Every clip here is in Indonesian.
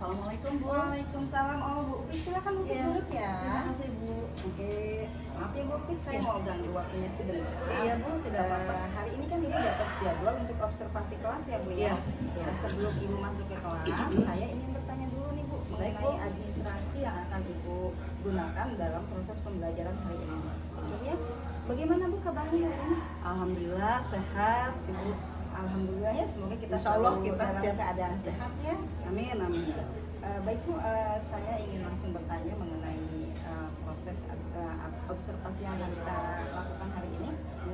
Assalamualaikum Bu. Waalaikumsalam. Oh Bu Pik, silakan Bu Pik Iya, duduk ya. terima kasih Bu. Oke, maaf ya Bu Pik, saya Iya. mau ganggu waktunya sebentar. Iya Bu, tidak apa-apa. Hari ini kan Ibu dapat jadwal untuk observasi kelas ya Bu Iya. ya. Nah, sebelum Ibu masuk ke kelas, saya ingin bertanya dulu nih Bu Baik, mengenai Bu. administrasi yang akan Ibu gunakan dalam proses pembelajaran hari ini. Ibu ya, bagaimana Bu kabarnya hari ini? Alhamdulillah sehat Ibu. Alhamdulillah ya, semoga kita Insya Allah selalu kita dalam siap. keadaan sehat ya. Amin amin. Baik Bu, saya ingin langsung bertanya mengenai proses observasi yang akan kita lakukan hari ini.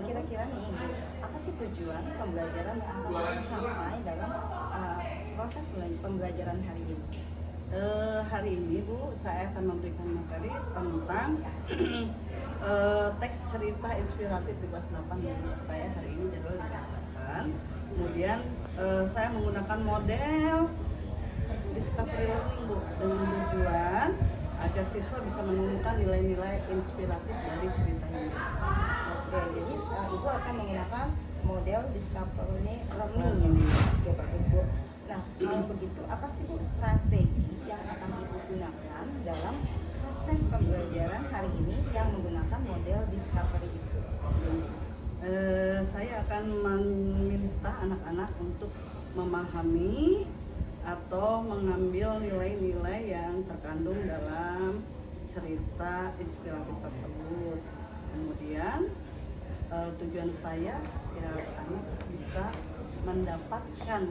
Kira-kira nih Bu, apa sih tujuan pembelajaran yang akan kita capai dalam proses pembelajaran hari ini? Hari ini Bu, saya akan memberikan materi tentang teks cerita inspiratif di kelas 8 ya. Saya hari ini jadwal di kelas 8. Kemudian saya menggunakan model discovery learning Bu, dengan tujuan agar siswa bisa menemukan nilai-nilai inspiratif dari cerita ini. Oke, jadi Ibu akan menggunakan model discovery learning ya. Oke, bagus Bu. Nah, kalau begitu apa sih Bu strategi yang akan Ibu gunakan dalam proses pembelajaran hari ini yang menggunakan model discovery itu? Saya akan meminta anak-anak untuk memahami atau mengambil nilai-nilai yang terkandung dalam cerita inspiratif tersebut. Kemudian tujuan saya ya anak bisa mendapatkan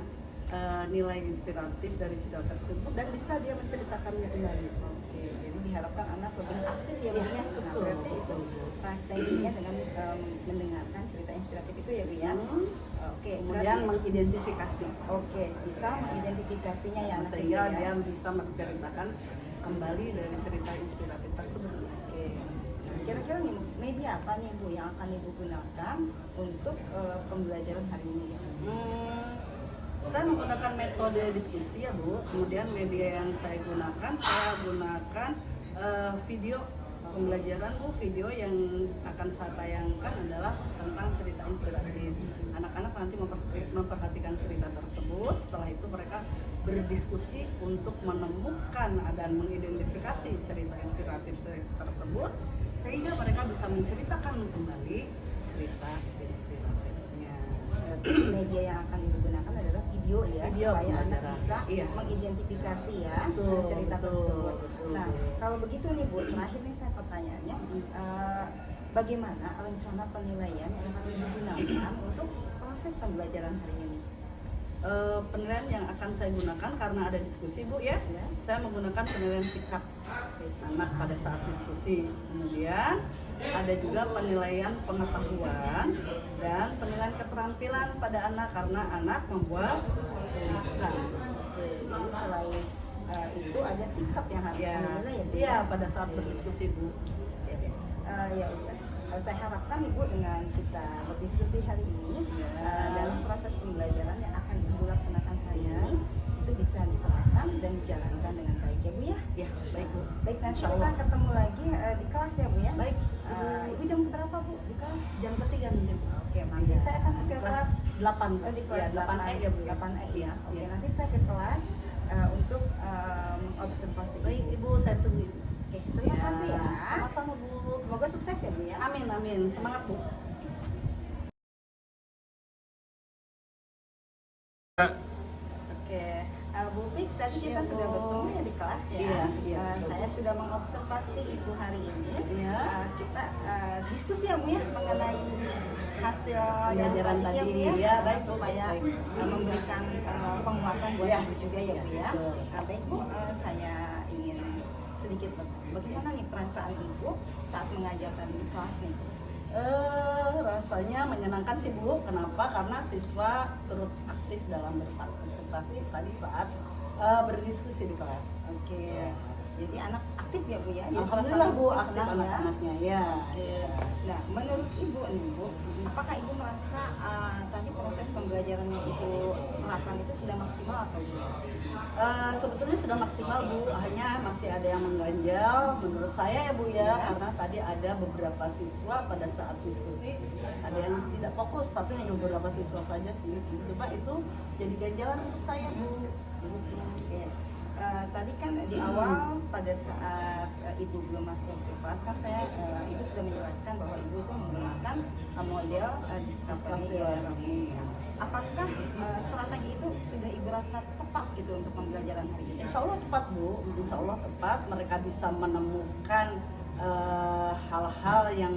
nilai inspiratif dari cerita tersebut dan bisa dia menceritakannya kembali. Oke, jadi diharapkan anak lebih aktif ya Bu ya. Nah, Betul, berarti itu betul. strateginya dengan mendengarkan cerita inspiratif itu ya Bu ya. Oke, Kemudian berarti mengidentifikasi oke, bisa mengidentifikasinya ya anak sehingga itu ya. dia bisa menceritakan kembali dari cerita inspiratif tersebut. Oke. Kira-kira nih media apa nih Bu yang akan Ibu gunakan untuk pembelajaran hari ini ya? Saya menggunakan metode diskusi ya Bu. Kemudian media yang saya gunakan video pembelajaran Bu. Video yang akan saya tayangkan adalah tentang cerita inspiratif. Anak-anak nanti memperhatikan cerita tersebut. Setelah itu mereka berdiskusi untuk menemukan dan mengidentifikasi cerita inspiratif tersebut, sehingga mereka bisa menceritakan kembali cerita inspiratifnya. Media yang akan Ibu gunakan adalah video ya, Video supaya anak pembelajaran. bisa Iya. mengidentifikasi ya Betul, cerita betul, tersebut. betul. Nah, kalau begitu nih Bu, terakhir nih saya pertanyaannya, bagaimana rencana penilaian yang akan Ibu gunakan untuk proses pembelajaran hari ini? Penilaian yang akan saya gunakan karena ada diskusi Bu ya, Ya. saya menggunakan penilaian sikap anak pada saat diskusi. Kemudian ada juga penilaian pengetahuan dan penilaian keterampilan pada anak karena anak membuat tulisan. Oke, jadi selain itu ada sikap yang harus Ya, dinilai ya Bu? iya pada saat berdiskusi Bu. Ya udah. Saya harapkan Ibu dengan kita berdiskusi hari ini Ya. dalam proses pembelajaran yang akan Ibu laksanakan hari Ya. ini itu bisa diterapkan dan dijalankan dengan baik ya Bu ya. Ya, baik Bu. Baik, nanti Insya kita Allah. ketemu lagi di kelas ya Bu ya. Baik. Ibu jam berapa Bu di kelas? Jam ketiga nanti Bu. Oke, nanti saya akan ke kelas 8. di kelas 8E ya Bu. 8E ya. Oke, Ya. nanti saya ke kelas untuk observasi Baik Ibu. Ibu, saya tunggu. Oke, terima kasih ya. Sama-sama Bu. Semoga sukses ya Bu ya. Amin amin. Semangat Bu. Oke, Bu Pik, tadi kita Iya, sudah Bu. bertemu ya di kelas ya. Iya, iya. Saya sudah mengobservasi Ibu hari ini. Iya. Kita diskusi ya Bu ya mengenai hasil yang Pembelajaran tadi ya Bu tadi. ya, Iya, baik, Bu. supaya Baik. memberikan penguatan buat Iya. Ibu juga ya Bu ya. Betul. Baik Bu, saya ingin sedikit bertanya, bagaimana nih perasaan Ibu saat mengajar tadi di kelas nih? Rasanya menyenangkan sih Bu. Kenapa? Karena siswa turut aktif dalam berpartisipasi tadi saat berdiskusi di kelas. Oke, jadi anak aktif ya Bu ya? Jadi Alhamdulillah perasaan Bu, Ibu aktif senang ya? anak-anaknya ya. Oke. Nah, menurut Ibu nih Bu, apakah Ibu merasa tadi proses pembelajaran yang Ibu terapkan itu sudah maksimal atau belum? Sebetulnya sudah maksimal Bu, hanya masih ada yang mengganjal menurut saya ya Bu ya, Ya. karena tadi ada beberapa siswa pada saat diskusi ada yang tidak fokus, tapi hanya beberapa siswa saja sih. Coba itu jadi ganjalan untuk saya Bu. Oke. tadi kan di awal pada saat ibu belum masuk ke kelas kan ibu sudah menjelaskan bahwa ibu itu menggunakan model Discovery Learning. Apakah strategi itu sudah ibu rasa tepat gitu untuk pembelajaran hari ini? Insya Allah tepat Bu, Insya Allah tepat. Mereka bisa menemukan hal-hal yang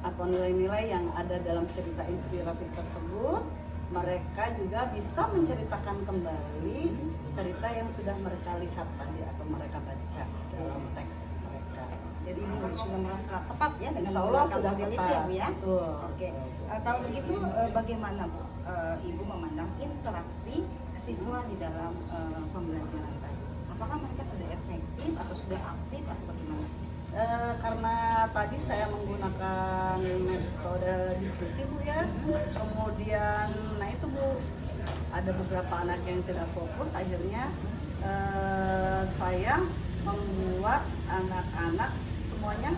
atau nilai-nilai yang ada dalam cerita inspiratif tersebut. Mereka juga bisa menceritakan kembali cerita yang sudah mereka lihat tadi atau mereka baca dalam teks mereka. Jadi ibu sudah merasa tepat ya dengan Insya Allah menggunakan sudah model itu tepat. ya Bu ya? Betul. Oke, kalau begitu bagaimana Bu ibu memandang interaksi siswa di dalam pembelajaran tadi? Apakah mereka sudah efektif atau sudah aktif atau bagaimana? Karena tadi saya menggunakan metode diskusi Bu ya, kemudian nah itu Bu ada beberapa anak yang tidak fokus, akhirnya saya membuat anak-anak semuanya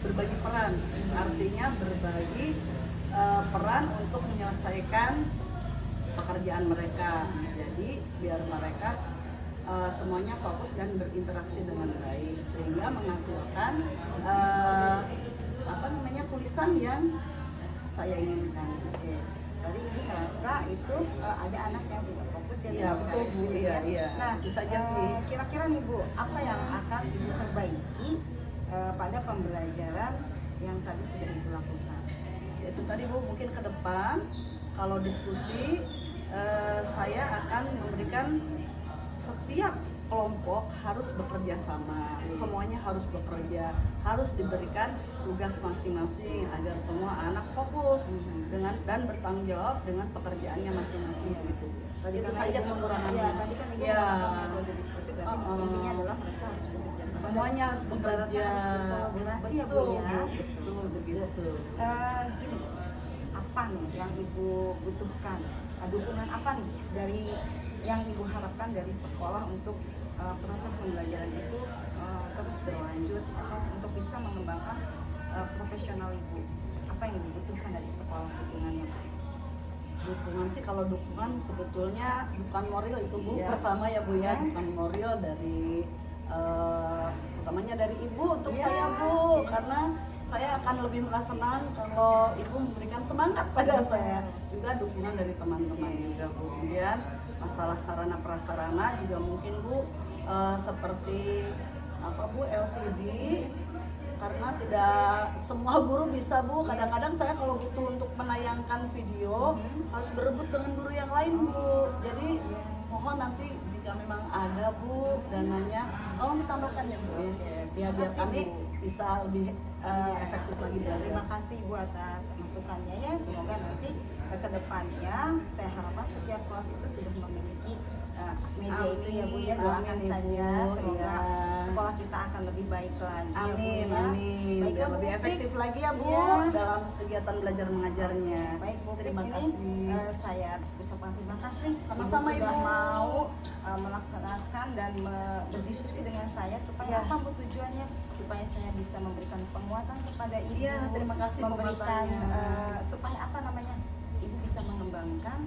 berbagi peran, artinya berbagi peran untuk menyelesaikan pekerjaan mereka. Jadi biar mereka semuanya fokus dan berinteraksi dengan baik sehingga menghasilkan tulisan yang saya inginkan. Oke. Tadi ibu merasa itu ada anak yang tidak fokus ya. Iya betul Bu. Iya. Nah itu saja sih. Kira-kira nih Bu, apa yang akan ibu perbaiki pada pembelajaran yang tadi sudah ibu lakukan? Itu tadi Bu, mungkin ke depan kalau diskusi saya akan memberikan setiap kelompok harus bekerja sama, semuanya harus bekerja, harus diberikan tugas masing-masing agar semua anak fokus dengan dan bertanggung jawab dengan pekerjaannya masing-masing gitu. Tadi Itu kan saja ibu- kekurangannya. Ya, tadi kan ibu Ya. mengatakan metode diskusi berarti intinya adalah mereka harus bekerja sama. Semuanya harus Ibaratnya bekerja. harus berkolaborasi ya Bu Betul, ya. betul, begitu. Gini, apa nih yang ibu butuhkan? Dukungan apa nih dari yang ibu harapkan dari sekolah untuk proses pembelajaran itu terus berlanjut atau untuk bisa mengembangkan profesional ibu? Apa yang ibu butuhkan dari sekolah dukungannya? Dukungan sih, kalau dukungan sebetulnya bukan moral itu Bu. Ya. Pertama ya Bu ya, bukan moral dari utamanya dari ibu untuk Ya. saya Bu, karena saya akan lebih merasa senang kalau ibu memberikan semangat pada saya. Juga dukungan dari teman-teman juga Bu. Kemudian masalah sarana prasarana juga mungkin Bu, seperti apa Bu, LCD, karena tidak semua guru bisa Bu. Kadang-kadang saya kalau butuh untuk menayangkan video harus berebut dengan guru yang lain Bu. Jadi mohon nanti jika memang ada Bu dananya tolong ditambahkan ya Bu ya. Ya biar kami bisa lebih efektif lagi belajar. Terima kasih Bu atas masukannya ya. Semoga nanti ke depannya saya harapkan setiap kelas itu sudah memiliki media itu ya Bu ya. Doakan Amin, saja Ibu. semoga Ya. sekolah kita akan lebih baik lagi Amin, ya Bu ya. amin. Baiklah, Biar Bu lebih Upik. efektif lagi ya Bu Iya. dalam kegiatan belajar mengajarnya. Baik Bu Upik, Terima ini kasih. saya ucapkan terima kasih. Sama-sama, Ibu sudah Ibu. mau melaksanakan dan berdiskusi dengan saya supaya Ya. apa Bu tujuannya? Supaya saya bisa memberikan penguatan kepada Ibu. Iya, terima kasih memberikan penguatannya. supaya apa namanya? Ibu bisa mengembangkan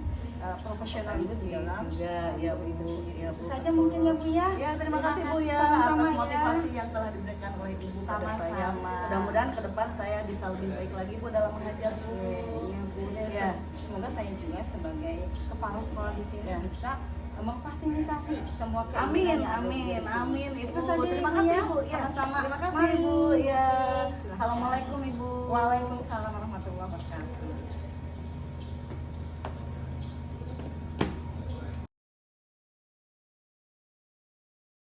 profesional Ibu di dalam juga ya Ibu Bu. sendiri. Ya, Itu Bu, saja betul. mungkin ya Bu ya. Ya, terima kasih Bu ya Sama-sama atas ya. motivasi yang telah diberikan oleh Ibu pada saya. Sama-sama. Mudah-mudahan ke depan saya bisa lebih baik lagi Bu dalam mengajar Bu. Iya Bu, dan Ya. semoga saya juga sebagai kepala sekolah di sini Ya. bisa memfasilitasi semua keinginan Amin, yang ada di amin, sini. amin Ibu. Itu saja Terima Ibu kasih ya. Bu. Ya. Sama-sama. Terima kasih Mari, Ibu. Ya. Upik. Silakan. Assalamualaikum Ibu. Waalaikumsalam warahmatullahi